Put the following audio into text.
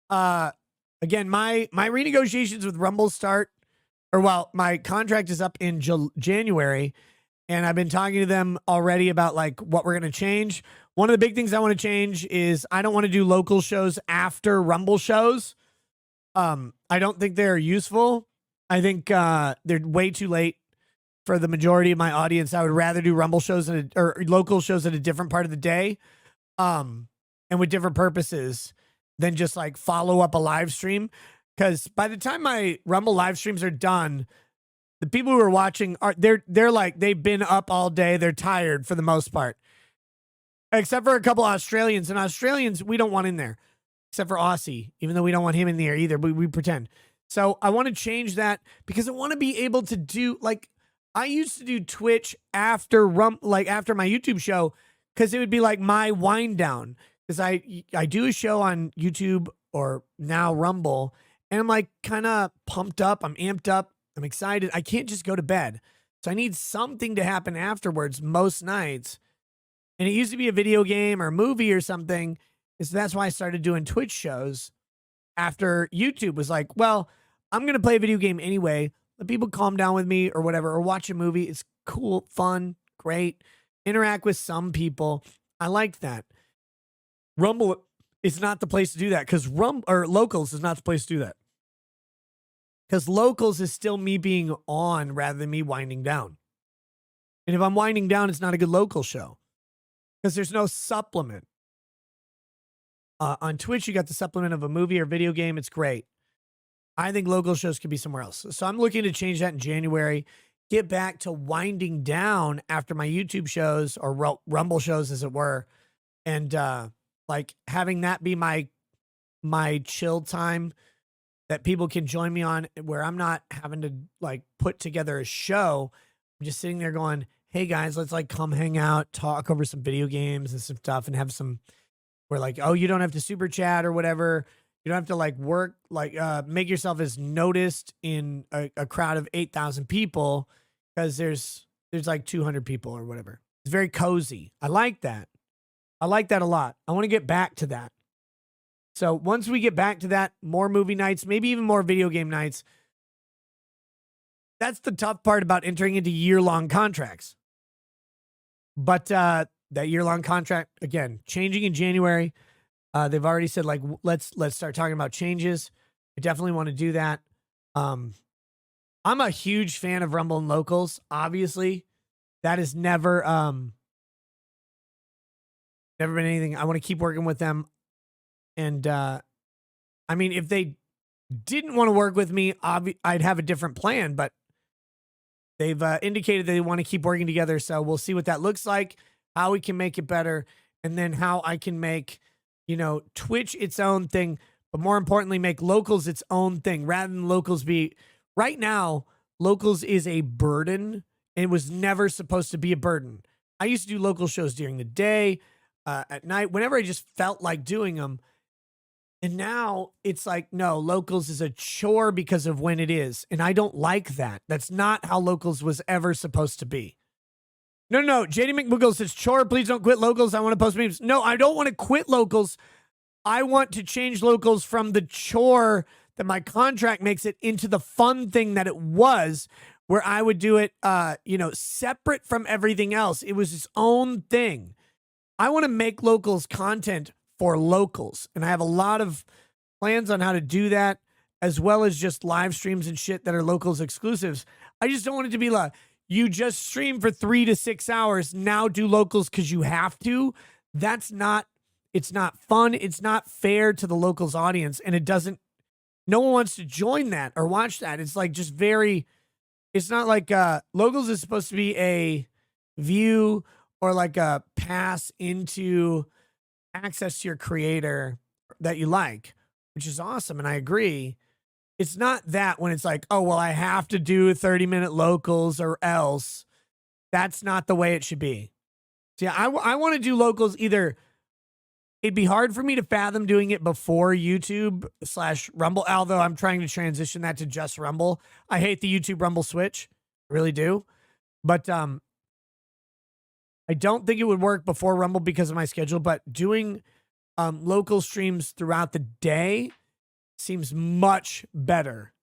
Uh, again, my renegotiations with Rumble start, or well, my contract is up in January, and I've been talking to them already about like what we're gonna change. One of the big things I want to change is I don't want to do local shows after Rumble shows. I don't think they're useful. I think they're way too late for the majority of my audience. I would rather do Rumble shows or local shows at a different part of the day, and with different purposes than just like follow up a live stream. Because by the time my Rumble live streams are done, the people who are watching they're like they've been up all day. They're tired for the most part, except for a couple Australians. And Australians we don't want in there, except for Aussie, even though we don't want him in there either. But we pretend. So I want to change that because I want to be able to do like I used to do Twitch after after my YouTube show because it would be like my wind down because I do a show on YouTube or now Rumble and I'm like kind of pumped up. I'm amped up. I'm excited. I can't just go to bed. So I need something to happen afterwards most nights. And it used to be a video game or a movie or something. So that's why I started doing Twitch shows after YouTube was like, well, I'm going to play a video game anyway. Let people calm down with me or whatever, or watch a movie. It's cool, fun, great. Interact with some people. I like that. Rumble is not the place to do that because Locals is not the place to do that. Because Locals is still me being on rather than me winding down. And if I'm winding down, it's not a good local show because there's no supplement. On Twitch, you got the supplement of a movie or video game. It's great. I think local shows could be somewhere else. So I'm looking to change that in January, get back to winding down after my YouTube shows or Rumble shows, as it were. And like having that be my chill time that people can join me on where I'm not having to like put together a show. I'm just sitting there going, hey guys, let's like come hang out, talk over some video games and some stuff and have some, where like, oh, you don't have to super chat or whatever. You don't have to like work, like make yourself as noticed in a crowd of 8,000 people because there's like 200 people or whatever. It's very cozy. I like that. I like that a lot. I want to get back to that. So once we get back to that, more movie nights, maybe even more video game nights. That's the tough part about entering into year-long contracts. But that year-long contract, again, changing in January. They've already said, like, let's start talking about changes. I definitely want to do that. I'm a huge fan of Rumble and Locals, obviously. That has never been anything. I want to keep working with them. And, I mean, if they didn't want to work with me, I'd have a different plan. But they've indicated they want to keep working together. So we'll see what that looks like, how we can make it better, and then how I can make, Twitch its own thing, but more importantly, make Locals its own thing rather than Locals be. Right now, Locals is a burden. And it was never supposed to be a burden. I used to do local shows during the day, at night, whenever I just felt like doing them. And now it's like, no, Locals is a chore because of when it is. And I don't like that. That's not how Locals was ever supposed to be. No. JD McMoogles says, chore, please don't quit Locals. I want to post memes. No, I don't want to quit Locals. I want to change Locals from the chore that my contract makes it into the fun thing that it was, where I would do it, separate from everything else. It was its own thing. I want to make Locals content for Locals. And I have a lot of plans on how to do that, as well as just live streams and shit that are Locals exclusives. I just don't want it to be like, you just stream for 3 to 6 hours, now do Locals because you have to. It's not fun. It's not fair to the Locals audience. And no one wants to join that or watch that. It's like just it's not like Locals is supposed to be a view or like a pass into access to your creator that you like, which is awesome. And I agree. It's not that when it's like, oh, well, I have to do 30-minute Locals or else. That's not the way it should be. So yeah, I want to do Locals either. It'd be hard for me to fathom doing it before YouTube/Rumble, although I'm trying to transition that to just Rumble. I hate the YouTube Rumble switch. I really do. But I don't think it would work before Rumble because of my schedule, but doing local streams throughout the day seems much better